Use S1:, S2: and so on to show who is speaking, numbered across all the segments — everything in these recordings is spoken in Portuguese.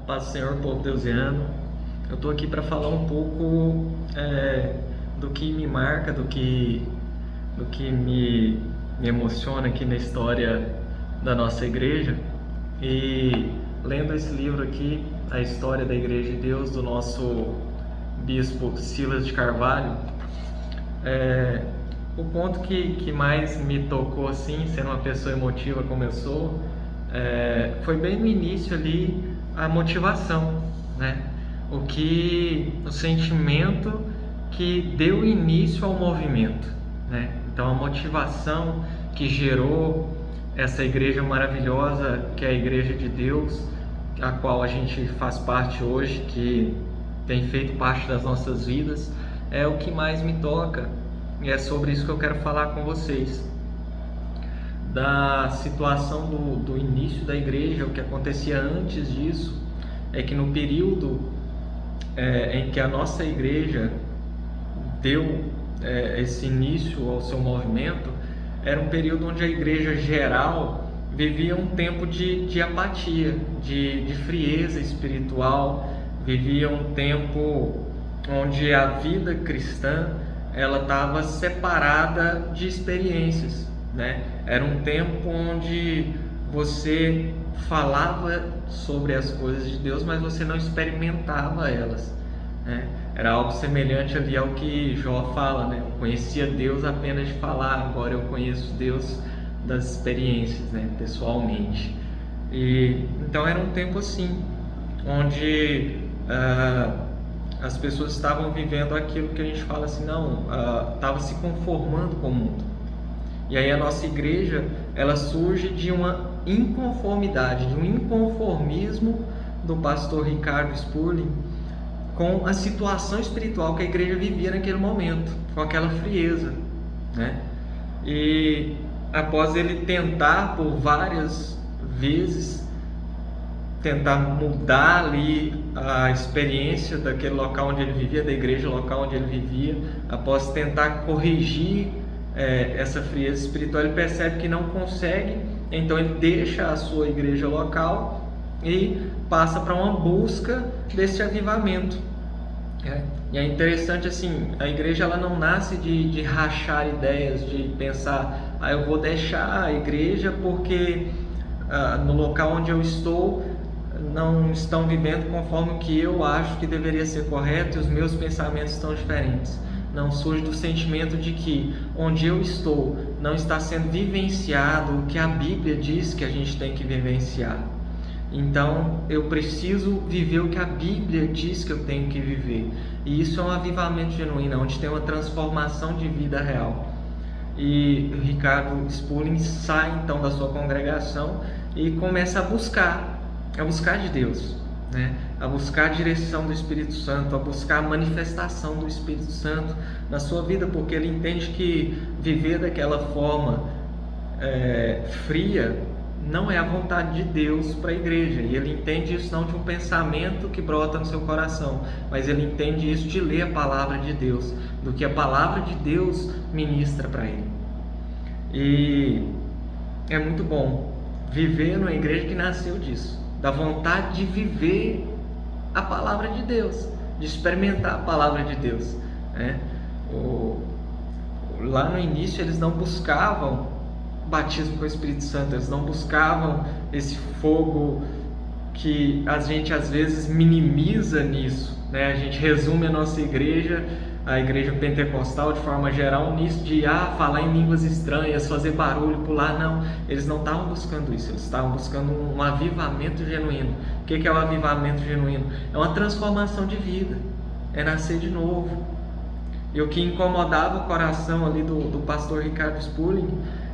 S1: Paz do Senhor, povo deusiano. Eu estou aqui para falar um pouco do que me marca, do que me emociona aqui na história da nossa igreja. E lendo esse livro aqui, A História da Igreja de Deus, do nosso bispo Silas de Carvalho, o ponto que mais me tocou, assim, sendo uma pessoa emotiva como eu sou, foi bem no início ali a motivação, né? O sentimento que deu início ao movimento, né? Então a motivação que gerou essa igreja maravilhosa que é a Igreja de Deus, a qual a gente faz parte hoje, que tem feito parte das nossas vidas, é o que mais me toca, e é sobre isso que eu quero falar com vocês. Da situação do início da igreja, o que acontecia antes disso é que no período em que a nossa igreja deu esse início ao seu movimento, era um período onde a igreja geral vivia um tempo de apatia, de frieza espiritual, vivia um tempo onde a vida cristã ela estava separada de experiências, né? Era um tempo onde você falava sobre as coisas de Deus, mas você não experimentava elas, né? Era algo semelhante ali ao que Jó fala, né? Eu conhecia Deus apenas de falar, agora eu conheço Deus das experiências, né? Pessoalmente. E então era um tempo assim, onde as pessoas estavam vivendo aquilo que a gente fala assim, estava se conformando com o mundo. E aí a nossa igreja, ela surge de uma inconformidade, de um inconformismo do pastor Ricardo Spurling com a situação espiritual que a igreja vivia naquele momento, com aquela frieza, né? E após ele tentar por várias vezes tentar mudar ali a experiência daquele local onde ele vivia, da igreja local onde ele vivia, após tentar corrigir essa frieza espiritual, ele percebe que não consegue, então ele deixa a sua igreja local e passa para uma busca desse avivamento. E é interessante assim, a igreja ela não nasce de rachar ideias, de pensar, eu vou deixar a igreja porque no local onde eu estou não estão vivendo conforme o que eu acho que deveria ser correto e os meus pensamentos estão diferentes. Não, surge do sentimento de que onde eu estou não está sendo vivenciado o que a Bíblia diz que a gente tem que vivenciar. Então eu preciso viver o que a Bíblia diz que eu tenho que viver. E isso é um avivamento genuíno, onde tem uma transformação de vida real. E o Ricardo Spurling sai então da sua congregação e começa a buscar de Deus, né? A buscar a direção do Espírito Santo, a buscar a manifestação do Espírito Santo na sua vida, porque ele entende que viver daquela forma fria não é a vontade de Deus para a igreja, e ele entende isso não de um pensamento que brota no seu coração, mas ele entende isso de ler a palavra de Deus, do que a palavra de Deus ministra para ele. E é muito bom viver numa igreja que nasceu disso, da vontade de viver a palavra de Deus, de experimentar a palavra de Deus, né? Lá no início eles não buscavam batismo com o Espírito Santo, eles não buscavam esse fogo que a gente às vezes minimiza nisso, né? A gente resume a nossa igreja, a igreja pentecostal de forma geral, nisso de falar em línguas estranhas, fazer barulho, pular. Não, eles não estavam buscando isso, eles estavam buscando um avivamento genuíno. O que é o avivamento genuíno? É uma transformação de vida, é nascer de novo. E o que incomodava o coração ali do pastor Ricardo Spurling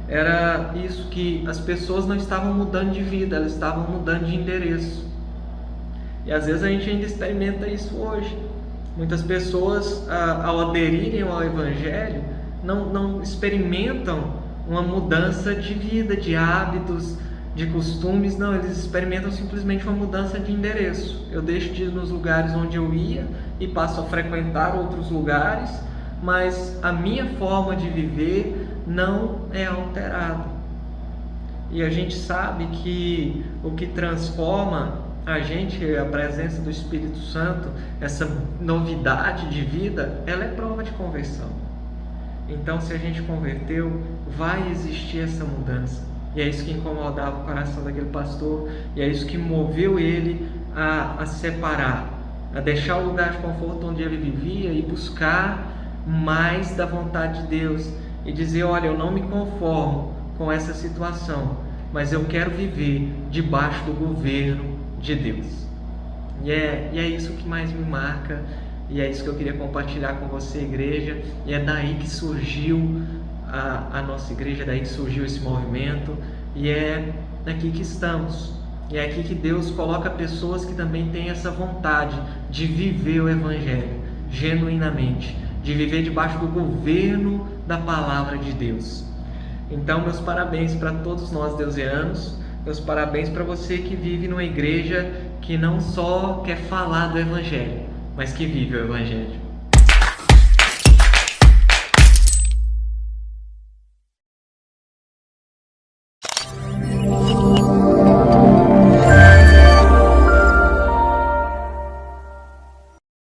S1: era isso, que as pessoas não estavam mudando de vida, elas estavam mudando de endereço. E às vezes a gente ainda experimenta isso hoje. Muitas pessoas, ao aderirem ao Evangelho, não experimentam uma mudança de vida, de hábitos, de costumes. Não, eles experimentam simplesmente uma mudança de endereço. Eu deixo de ir nos lugares onde eu ia e passo a frequentar outros lugares, mas a minha forma de viver não é alterada. E a gente sabe que o que transforma a gente, a presença do Espírito Santo, essa novidade de vida, ela é prova de conversão. Então, se a gente converteu, vai existir essa mudança. E é isso que incomodava o coração daquele pastor, e é isso que moveu ele a separar, a deixar o lugar de conforto onde ele vivia e buscar mais da vontade de Deus. E dizer, olha, eu não me conformo com essa situação, mas eu quero viver debaixo do governo de Deus. E é isso que mais me marca, e é isso que eu queria compartilhar com você, igreja. E é daí que surgiu a nossa igreja, é daí que surgiu esse movimento, e é aqui que estamos. E é aqui que Deus coloca pessoas que também têm essa vontade de viver o Evangelho genuinamente, de viver debaixo do governo da Palavra de Deus. Então, meus parabéns para todos nós deusianos, meus parabéns para você que vive numa igreja que não só quer falar do Evangelho, mas que vive o Evangelho.